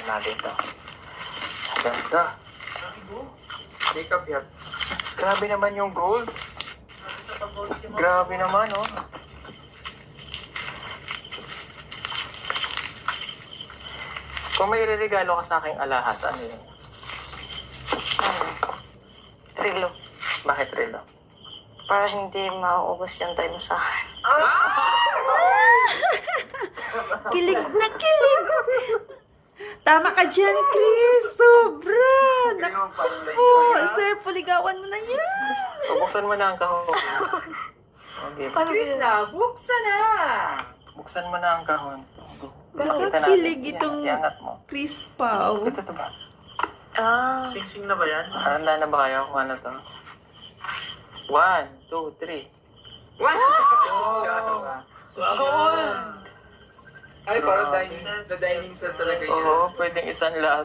natin to. Ganda. Jacob, yan. Grabe naman yung gold. Grabe naman, oh. Kung may regalo ka sa aking alahas, ano yun? Rilo. Bakit relo? Para hindi mauubos yung time mo sa akin. Kilig na kilig. Tama ka dyan, Chris. Sobra. Naku po. Sir, puligawan mo na yan. Buksan mo na ang kahon. Okay. Chris na, buksan na! Buksan mo na ang kahon. Nakakilig itong Iangat mo. Chris Pao. Ito to ba? Ah. Sing-sing na ba yan? Handa na ba kayo kung ano to? 1, 2, 3. Wow! Gold! Ay, parang dining set talaga yun. Oo, pwedeng isang lahat